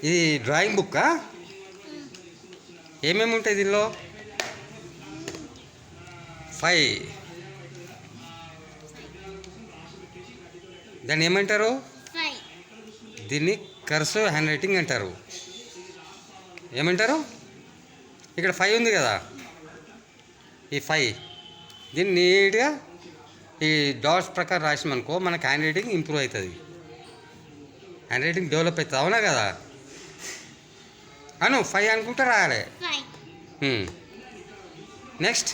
ఇది డ్రాయింగ్ బుక్కా? ఏమేమి ఉంటాయి దీనిలో? 5. దాన్ని ఏమంటారు? దీన్ని కర్సివ్ హ్యాండ్ రైటింగ్ అంటారు. ఏమంటారు? ఇక్కడ 5 ఉంది కదా, ఈ 5 దీన్ని నీట్గా ఈ డాట్స్ ప్రకారం రాసిమనుకో మనకు హ్యాండ్ రైటింగ్ ఇంప్రూవ్ అవుతుంది, హ్యాండ్ రైటింగ్ డెవలప్ అవుతుంది. అవునా కదా? అను 5 అనుకుంటా రాయాలి. నెక్స్ట్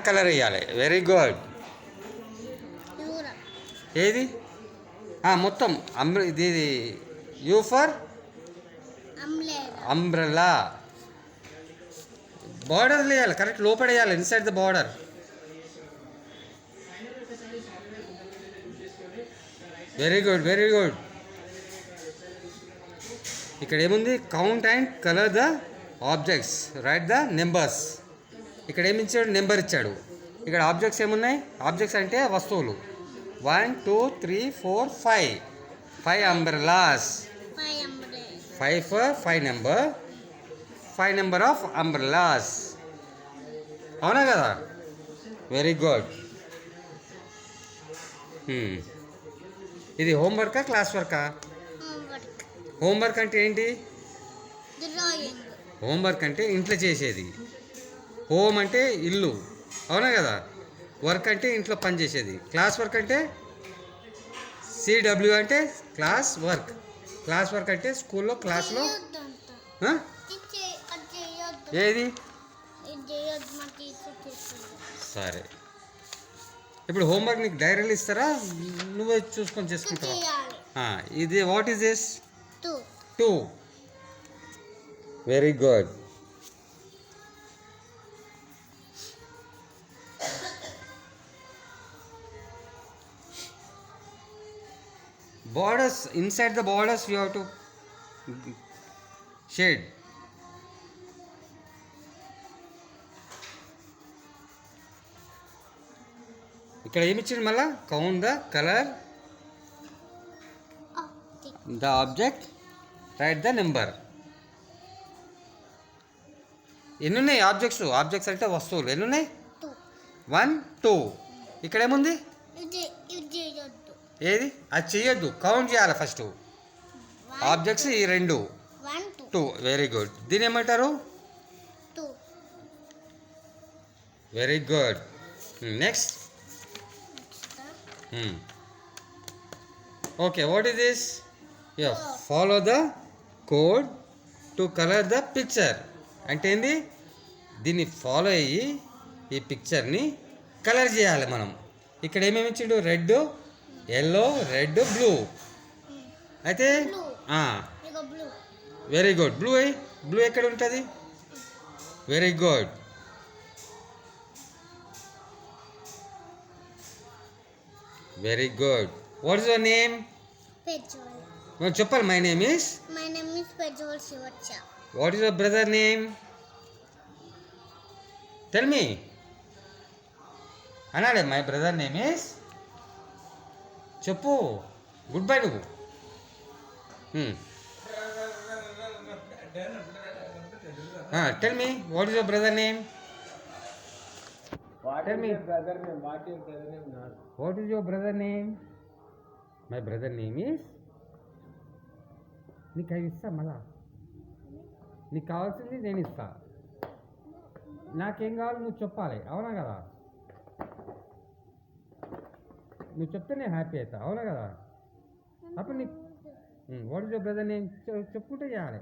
కలర్ వేయాలి. Very good. ఏది మొత్తం ఇది యూ ఫర్ అంబ్రెల్లా. బార్డర్ వేయాలి, కరెక్ట్ లోపల వేయాలి, inside the border. Very good, very good. ఇక్కడ ఏముంది? Count and colour the objects, right the numbers. ఇక్కడ ఏమి ఇచ్చాడు? నెంబర్ ఇచ్చాడు. ఇక్కడ ఆబ్జెక్ట్స్ ఏమున్నాయి? ఆబ్జెక్ట్స్ అంటే వస్తువులు. 1 2 3 4 5. 5 umbrellas. 5 for 5 number, 5 number of umbrellas. అవునా కదా? Very good. ఇది హోంవర్కా క్లాస్ వర్కా? హోంవర్క్ అంటే ఏంటి? హోంవర్క్ అంటే ఇంట్లో చేసేది. హోమ్ అంటే ఇల్లు, అవునా కదా? వర్క్ అంటే ఇంట్లో పని చేసేది. క్లాస్ వర్క్ అంటే సిడబ్ల్యూ అంటే క్లాస్ వర్క్. క్లాస్ వర్క్ అంటే స్కూల్లో క్లాస్లో. ఏది? సరే, ఇప్పుడు హోంవర్క్ నీకు డైరీలు ఇస్తారా, నువ్వే చూసుకొని చేసుకుంటావా? ఇది what is this? 2. Very good. Borders, inside the borders you have to shade. ఇక్కడ ఏమి ఇచ్చింది మళ్ళా? Count the colour, the object, right the number. ఎన్ని ఉన్నాయి ఆబ్జెక్ట్స్? ఆబ్జెక్ట్స్ అంటే వస్తువులు. ఎన్ని ఉన్నాయి? 1 2. ఇక్కడ ఏముంది? ఏది? అది చెయ్యొద్దు, కౌంట్ చేయాలి ఫస్ట్. ఆబ్జెక్ట్స్ ఈ 2 2. Very good. దీని ఏమంటారు? Very good. Next. Okay, what is this? Follow the code to colour the picture. అంటే ఏంది? దీన్ని ఫాలో అయ్యి ఈ పిక్చర్ని కలర్ చేయాలి మనం. ఇక్కడ ఏమేమి ఇచ్చిండు? Red, yellow, red, blue. అయితే వెరీ గుడ్. బ్లూ అయ్యి, బ్లూ ఎక్కడ ఉంటుంది? Very good. Very good. What is your name? చెప్పాలి. మై నేమ్ ఈస్ శివచ్చ. What is your brother name? Tell me. అనాలే మై బ్రదర్ నేమ్ ఈస్. చెప్పు. గుడ్ బై నువ్వు. Tell me what is your brother name? Tell me. Brother name. What is brother name? Not. What is your brother name? My brother name is. నీకు అవి ఇస్తా మళ్ళా. నీకు కావాల్సింది నేను ఇస్తా. నాకేం కావాలి నువ్వు చెప్పాలి, అవునా కదా? నువ్వు చెప్తే నేను హ్యాపీ అవుతా, అవునా కదా? అప్పుడు నీకు what is your brother name చెప్పుకుంటే చేయాలి.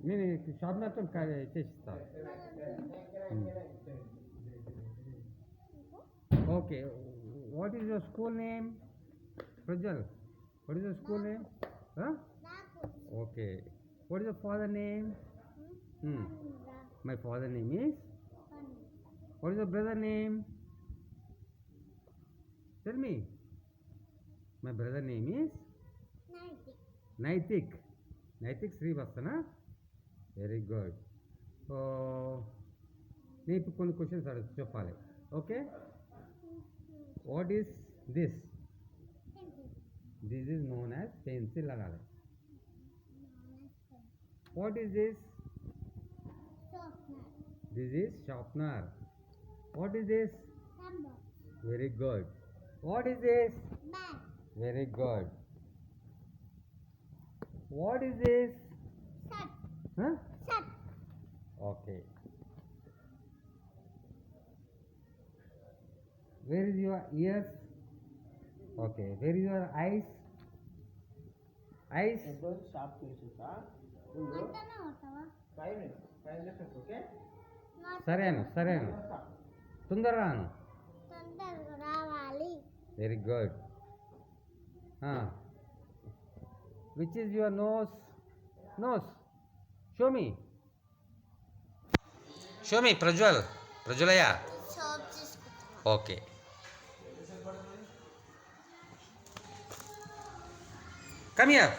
నేను షాప్ నాతో చేసిస్తా. Okay, what is your school name? Prajwal, what is your school name? Okay, what is your father name? My father name is. What is your brother name? Tell me. My brother name is Naitik. Naitik శ్రీవస్తనా? Very good. So నేను ఇప్పుడు కొన్ని questions అడుగు చెప్పాలి. Okay, what is this? This is known as pencil అనాలి. What is this? This is sharpener. What is this? Very good. What is this? Very good. What is this? Okay. Where is your ears? Okay. Where is your eyes? Eyes. Shop చేసేసా five minutes okay సరేను తొందరగా అను. రావాలి. Very good. Which is your nose? Show me ప్రజ్వలయ్య. Shop తీసుకుంటా. Okay. Come here.